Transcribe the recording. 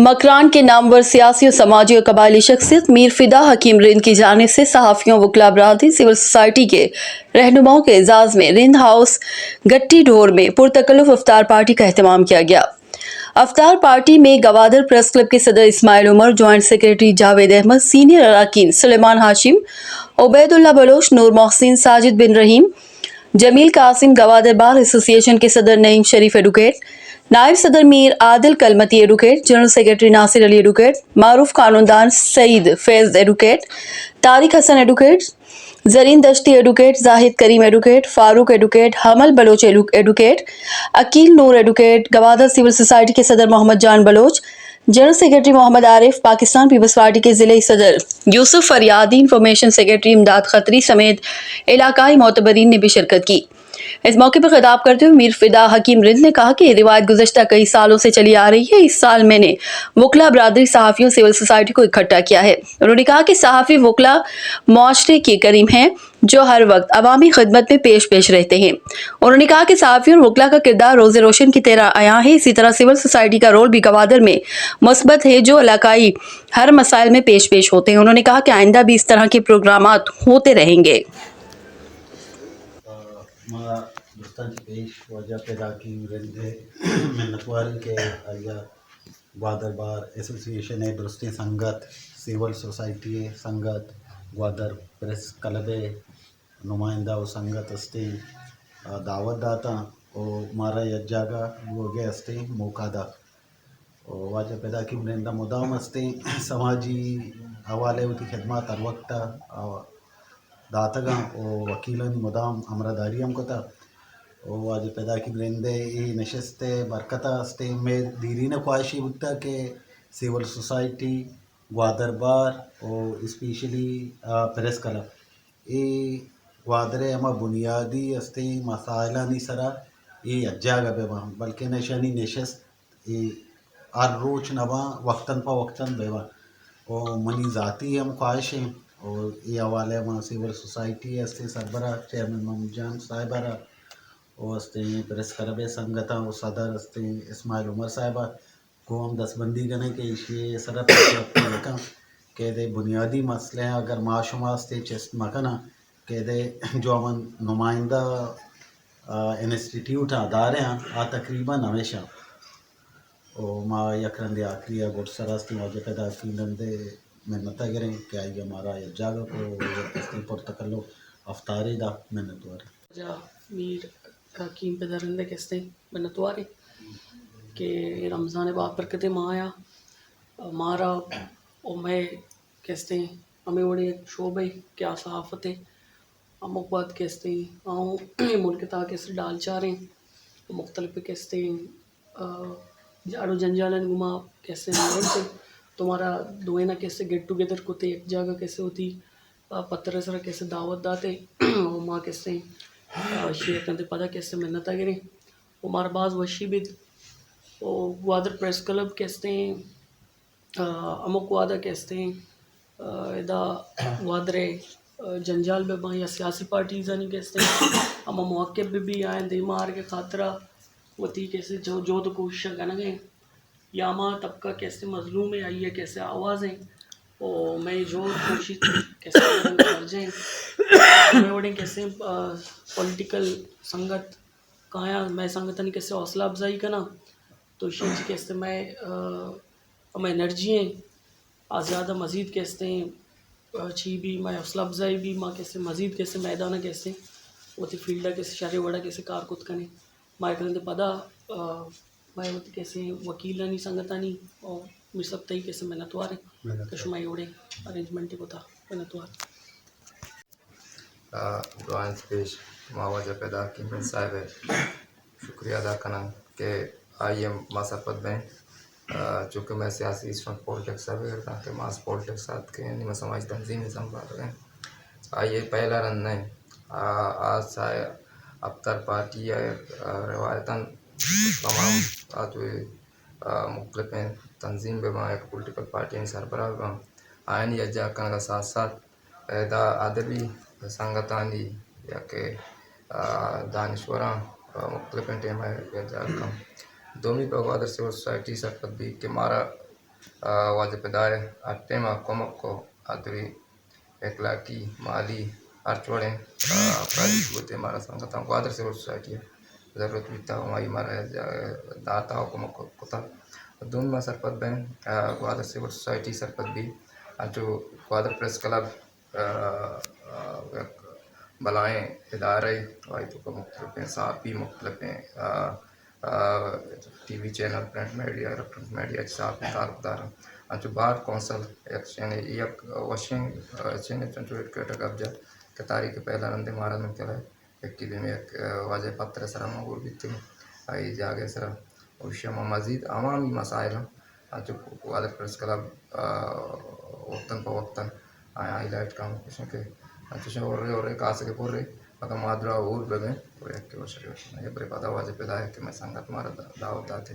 मकरान के नामवर सियासी और समाजी और कबायली शख्सियत मीर फिदा हकीम रिंद की जानिब से सहाफ़ियों वकला बरादरी सिविल सोसाइटी के रहनुमाओं के एजाज़ में रिंद हाउस गट्टी ढोर में पुरतकल्लुफ़ अफ्तार पार्टी का एहतमाम किया गया। अफ्तार पार्टी में गवादर प्रेस क्लब के सदर Ismail Umar, joint secretary Javed Ahmad, senior अरकान सुलेमान हाशिम, उबैदुल्ला बलोच, नूर मोहसिन, साजिद बिन रहीम, जमील कासिम, गवादर बार एसोसिएशन के सदर नईम शरीफ एडवोकेट, नायब सदर Mir Adil Kalmati advocate, general secretary Nasir Ali advocate, मारूफ कानूनदान Saeed Faiz advocate, Tariq Hasan advocate, Zareen Dashti advocate, Zahid Karim advocate, Farooq advocate, Hammal Baloch advocate, Aqeel Noor advocate, Gwadar civil society के सदर मोहम्मद जान Baloch, general secretary Mohammad Arif, Pakistan Peoples Party के ज़िले सदर यूसुफ फरियादी, इंफॉर्मेशन सेक्रेटरी इमदाद खत्री समेत इलाकाई मोतबरीन ने भी शिरकत की। इस मौके पर खिताब करते हुए मीर फिदा हकीम रिंद ने कहा कि ये रिवायत गुज़श्ता कई सालों से चली आ रही है। इस साल मैंने वकला बरादरी सहाफ़ियों सिविल सोसाइटी को इकट्ठा किया है। उन्होंने कहा कि सहाफ़ी वकला मुआशरे के करीम हैं जो हर वक्त अवामी खिदमत में पेश रहते हैं। उन्होंने कहा कि सहाफ़ी और वकला का किरदार रोज़े रोशन की तरह आया है। इसी तरह सिविल सोसाइटी का रोल भी गवादर में मुस्बत है जो इलाकाई हर मसाइल में पेश होते हैं। उन्होंने कहा कि आइंदा भी इस तरह के प्रोग्रामात होते रहेंगे। दोस्तांची पेश वजह पैदा की रंदे मिन्नतवारी के आया ग्वादर बार एसोसिएशन है, दुरुस्ती संगत, सिविल सोसाइटी है संगत, ग्वादर प्रेस क्लब है नुमाइंदा व संगत अस्ते दावत दाता और मारा यज्जागा वगे अस्ते मौकादा और वजह पैदा की रंदा मुदाम अस्ते समाजी हवाले होती खिदमत हर वक्त दातगा और वकीलन मुदाम अमरदारी हम को था और आज पैदा की ब्रेंदे ये नशस्ते बरकता अस्ते में दीरी ने ख्वाहिशी बुकता के सिविल सोसाइटी ग्वादर बार और स्पेशली प्रेस क्लब ये ग्वादरे अमा बुनियादी अस्ते मसाइला नहीं सरा ये अज्जागा बेवा बल्कि नशानी नशस्त ये हर रोज नवा वक्तन पा वक्तन बेवा और मनी ज़ाती हम ख्वाहिशें और ये हवाले में सिविल सोसाइटी अस्ते सरबरा चेयरमैन मोहम्मद जान साहिबारा और अस्ते प्रेस क्लब संगता और सदर अस्ते इस्माइल उमर साहिबा को हम दसबंदी करने के इशे सरत लगा के दे बुनियादी मसले हैं अगर माशुमा अस्ते चेस्ट मकना के दे जो अमन नुमाइंदा इंस्टीट्यूट अदारे हैं आ तकरीबन हमेशा और माँ यकरंदे आखिरी गुट सरास्ती वजह पैदा की नंदे मेहनत करें क्या ये हमारा ये जागा को पुरतकल्लो अफ्तारी दा मेहनत वारे मीर हकीम पे दरिंदे कहते मिन्नतवारे कि रमज़ान बाप बरकत माया हमारा और मैं कहते हमें बड़े शोबे क्या सहाफ़त है हम बात कहते आऊँ मुल्क ता कैसे डाल चाह रहे हैं मुख्तलिफ कहते जाड़ो जंजालन घुमा कैसे से तुम्हारा दोना कैसे गेट टुगेदर कोते एक जगह कैसे होती पत्थर सरा कैसे दावत दाते और माँ कैसे शेयर करते पता कैसे मेहनत करें वो मारबाज वशी बिद और ग्वादर प्रेस क्लब कहते हैं अमुक वादा कहते हैं इदा ग्वादरे जंजाल बेबा या सियासी पार्टीज़ नहीं कहते हैं हम मौके भी आए दिमार के खातरा होती कैसे जो तो कोशिश करना गए या माँ तबका कैसे मजलूम है आई है कैसे आवाज़ें और मैं जो कोशिश कैसे कर जाए मैं बड़े कैसे पॉलिटिकल संगत कहाँ मैं संगठन कैसे हौसला अफजाई करना तो शेख कैसे मैं एनर्जी हैं आज ज़्यादा मज़ीद कैसे अच्छी भी मैं हौसला अफजाई भी माँ कैसे मज़ीद कैसे मैदान कैसे वो थी फील्डा कैसे शहर वड़ा कैसे कारकुत करें माँ करते पदा मैं वो कैसे वकील नहीं संगता नहीं और मेरे सब तई कैसे मेहनतवार है कशुमाई उड़े अरेंजमेंट को था मेहनतवार दुआएं पेश मावजा पैदा की मिल साहब है शुक्रिया अदा करना कि आई एम मासफत में चूँकि मैं सियासी स्टूडेंट पॉलिटिक्स भी करता कि मास पॉलिटिक्स साथ के नहीं मैं समाज तंजीम संभाल रहे हैं आइए पहला रन नहीं आज साय अफ्तार पार्टी है रवायतन तमाम आज मुख्तलिफ तंजीम में एक पोलिटिकल पार्टी सरबराह आयन यज्जा का साथ साथ पैदा अदबी संगतानी या के दानश्वरा मुख्तलिफ टेम है यज्जा कम दोमी पर ग्वादर सिविल सोसाइटी सरपत भी कि मारा wajib pedare atema komoko adri eklaki mali archwale pradi gote mara sangata quadra civil society है ज़रूरत बिता हमारी मारा दाता komoko kota दोनों में सरपत बैंक क्वादर सिविल सोसाइटी सरपत भी जो क्वादर प्रेस क्लब बलाएँ इदारे वाइतों का मुख्तलिफ हैं सापी मुख्तलिफ हैं T V channel print media साफ तारदार जो बार कौंसल एक वशिंग चैनल जो कब्जा के तारीख पहला नंदे मारा में चला एक किले में एक वाजे पत्र सरा मगूर भी थी आई जागे सरा وشما مزید عوامی مسائل جو वादर प्रेस क्लब वक्तन पर वक्तन हाईलाइट काम कुछ के अच्छा और कासे के पूरे पता माद्रा और बगे और एक के वर्ष ये बड़े पता वाजे पैदा है कि मैं संगत मारा दावत आते